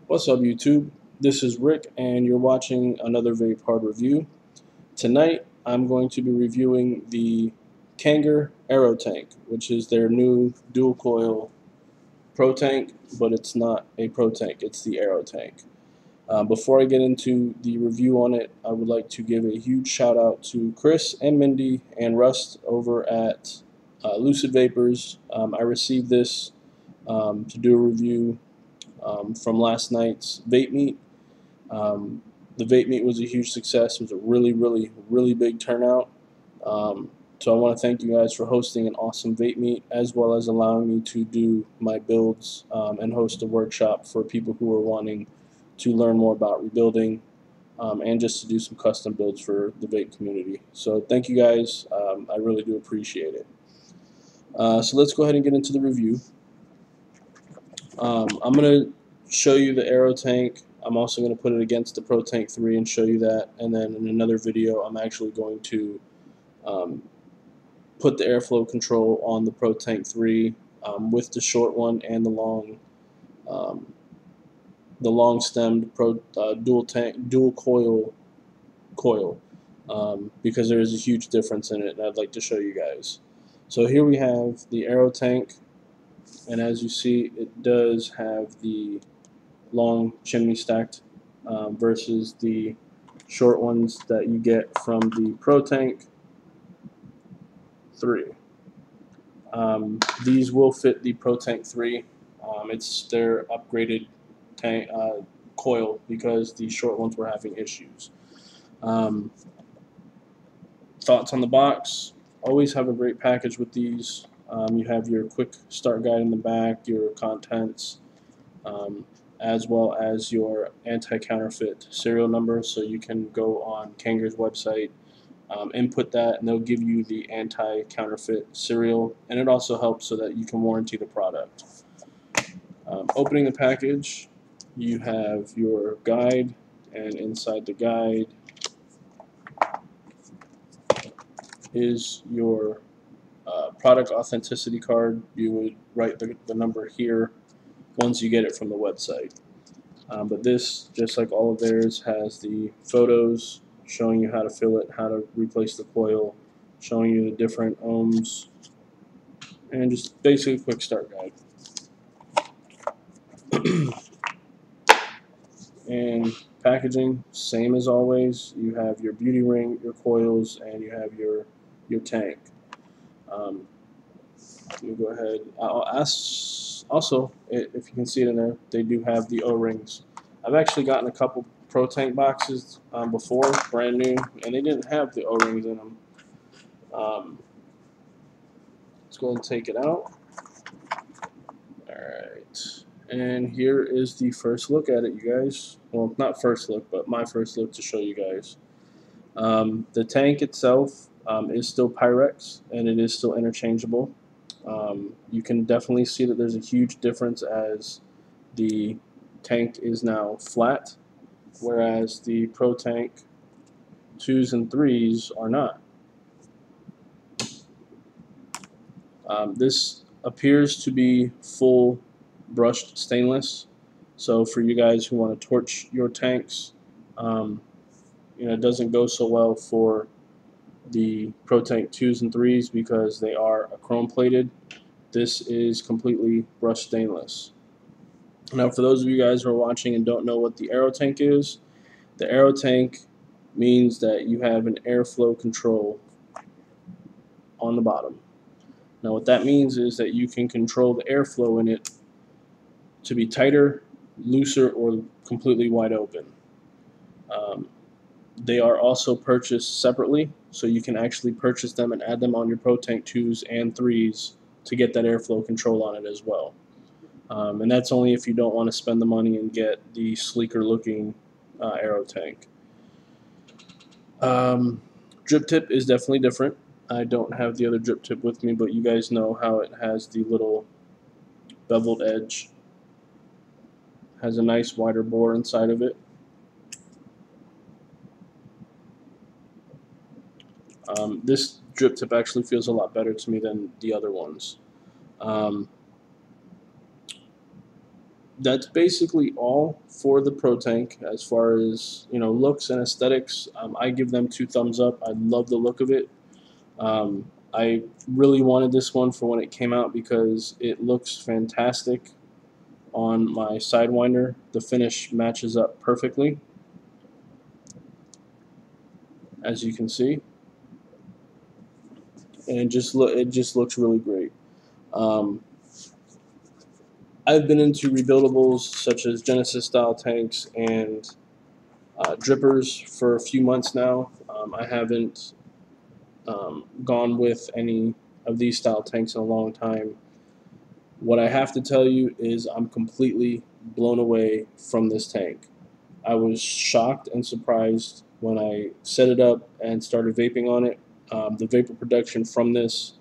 What's up, YouTube? This is Rick, and you're watching another vape hard review. Tonight, I'm going to be reviewing the Kanger AeroTank, which is their new dual coil pro tank, but it's not a pro tank, it's the AeroTank. Before I get into the review on it, I would like to give a huge shout out to Chris and Mindy and Rust over at Lucid Vapors. I received this to do a review from last night's vape meet. Um, the vape meet was a huge success. It was a really big turnout. So I want to thank you guys for hosting an awesome vape meet, as well as allowing me to do my builds and host a workshop for people who are wanting to learn more about rebuilding and just to do some custom builds for the vape community. So thank you guys. I really do appreciate it. So let's go ahead and get into the review. I'm going to show you the AeroTank. I'm also going to put it against the Pro Tank 3 and show you that. And then in another video, I'm actually going to put the airflow control on the Pro Tank 3 with the short one and the long stemmed dual coil because there is a huge difference in it, and I'd like to show you guys. So here we have the AeroTank, and as you see, it does have the long chimney stacked versus the short ones that you get from the Pro Tank 3. These will fit the Pro Tank 3. It's their upgraded tank coil because the short ones were having issues. Thoughts on the box? Always have a great package with these. You have your quick start guide in the back, your contents, as well as your anti-counterfeit serial number, so you can go on Kanger's website, input that, and they'll give you the anti-counterfeit serial, and it also helps so that you can warranty the product. Opening the package, you have your guide, and inside the guide is your product authenticity card. You would write the number here once you get it from the website. But this, just like all of theirs, has the photos showing you how to fill it, how to replace the coil, showing you the different ohms, and just basically a quick start guide. And packaging, same as always. You have your beauty ring, your coils, and you have your tank. Let me go ahead. I'll ask also, if you can see it in there, they do have the O-rings. I've actually gotten a couple Pro Tank boxes before, brand new, and they didn't have the O-rings in them. Let's go ahead and take it out. Alright, and here is the first look at it, you guys. Well, not first look, but my first look to show you guys. The tank itself is still Pyrex, and it is still interchangeable. You can definitely see that there's a huge difference as the tank is now flat, whereas the Pro Tank 2s and 3s are not. This appears to be full brushed stainless, so for you guys who want to torch your tanks, it doesn't go so well for the Pro Tank 2s and 3s because they are chrome plated. This is completely brushed stainless. Now, for those of you guys who are watching and don't know what the AeroTank is, the AeroTank means that you have an airflow control on the bottom. Now, what that means is that you can control the airflow in it to be tighter, looser, or completely wide open. They are also purchased separately, so you can actually purchase them and add them on your Pro Tank 2s and 3s to get that airflow control on it as well. And that's only if you don't want to spend the money and get the sleeker looking AeroTank. Drip tip is definitely different. I don't have the other drip tip with me, but you guys know how it has the little beveled edge. Has a nice wider bore inside of it. This drip tip actually feels a lot better to me than the other ones. that's basically all for the Pro Tank as far as looks and aesthetics. I give them 2 thumbs up. I love the look of it. I really wanted this one for when it came out because it looks fantastic on my Sidewinder. The finish matches up perfectly, as you can see, and it just looks really great. Um, I've been into rebuildables such as Genesis style tanks and drippers for a few months now. I haven't gone with any of these style tanks in a long time. What I have to tell you is I'm completely blown away from this tank. I was shocked and surprised when I set it up and started vaping on it. The vapor production from this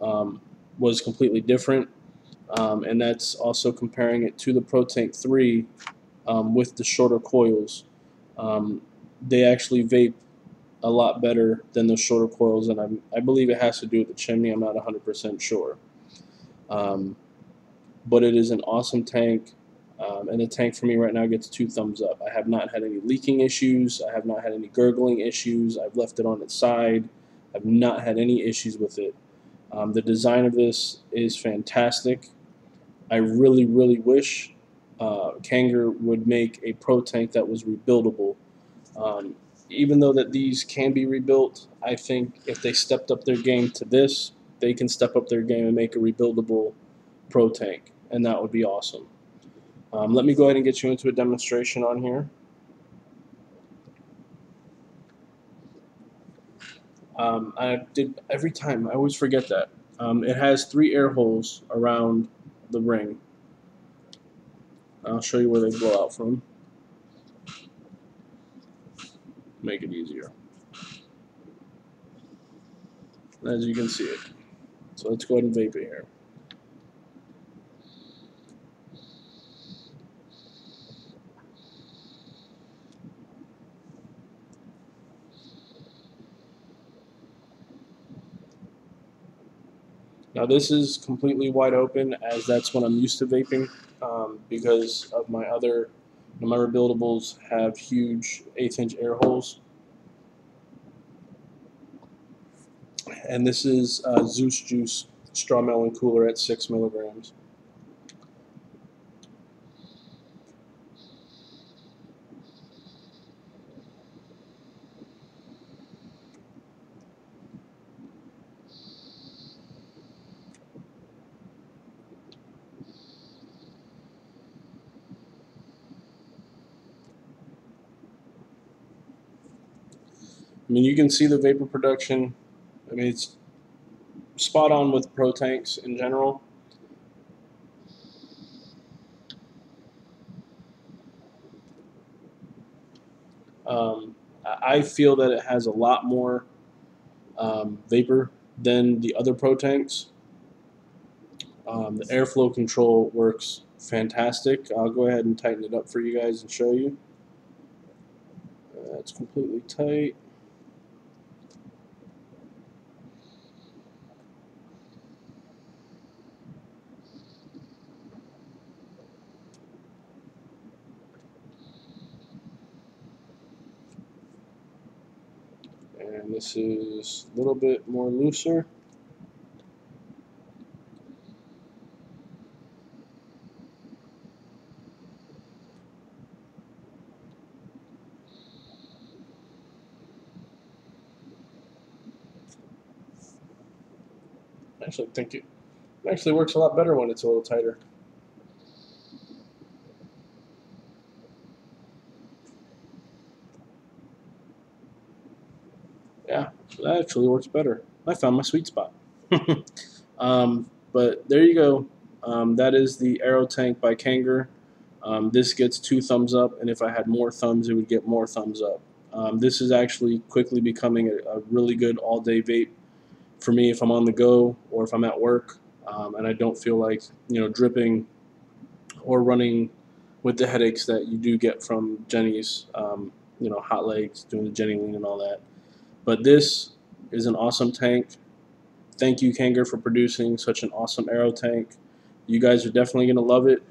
um, was completely different, and that's also comparing it to the Pro Tank 3 with the shorter coils. Um, they actually vape a lot better than those shorter coils, and I believe it has to do with the chimney. I'm not 100% sure. Um, but it is an awesome tank. And the tank for me right now gets 2 thumbs up. I have not had any leaking issues. I have not had any gurgling issues. I've left it on its side. I've not had any issues with it. The design of this is fantastic. I really, really wish Kanger would make a Pro Tank that was rebuildable. Um, Even though that these can be rebuilt, I think if they stepped up their game to this, they can step up their game and make a rebuildable Pro Tank, and that would be awesome. Let me go ahead and get you into a demonstration on here. I did every time. I always forget that. It has 3 air holes around the ring. I'll show you where they blow out from. Make it easier. As you can see it. So let's go ahead and vape it here. Now this is completely wide open, as that's what I'm used to vaping, because of my other, my rebuildables have huge 1/8-inch air holes. And this is Zeus Juice Straw Melon Cooler at 6 milligrams. I mean, you can see the vapor production. I mean, it's spot on with Pro Tanks in general. I feel that it has a lot more vapor than the other Pro Tanks. The airflow control works fantastic. I'll go ahead and tighten it up for you guys and show you. It's completely tight. And this is a little bit more looser. I actually think it actually works a lot better when it's a little tighter. Yeah, that actually works better. I found my sweet spot. But there you go. That is the AeroTank by Kanger. This gets 2 thumbs up, and if I had more thumbs, it would get more thumbs up. This is actually quickly becoming a really good all-day vape for me if I'm on the go or if I'm at work, and I don't feel like dripping or running with the headaches that you do get from Jenny's, hot legs, doing the Jenny lean and all that. But this is an awesome tank. Thank you, Kanger, for producing such an awesome aero tank. You guys are definitely going to love it.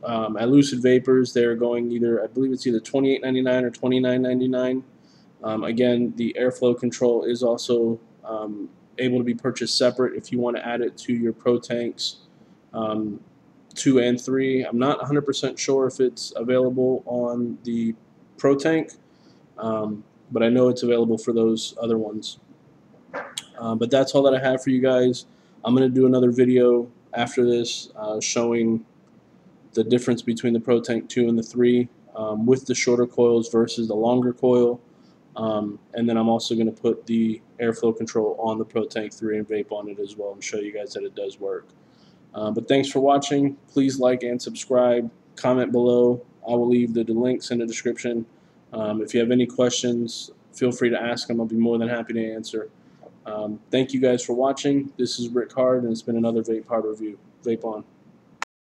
At Lucid Vapors, they're going either, I believe it's either $28.99 or $29.99. Again, the airflow control is also able to be purchased separate if you want to add it to your Pro Tanks 2 and 3. I'm not 100% sure if it's available on the Pro Tank, but I know it's available for those other ones. But that's all that I have for you guys. I'm going to do another video after this showing the difference between the Pro Tank 2 and the 3 with the shorter coils versus the longer coil. And then I'm also going to put the airflow control on the Pro Tank 3 and vape on it as well and show you guys that it does work. But thanks for watching. Please like and subscribe. Comment below. I will leave the links in the description. If you have any questions, feel free to ask them. I'll be more than happy to answer. Thank you guys for watching. This is Rick Hard, and it's been another Vape Hard review. Vape on.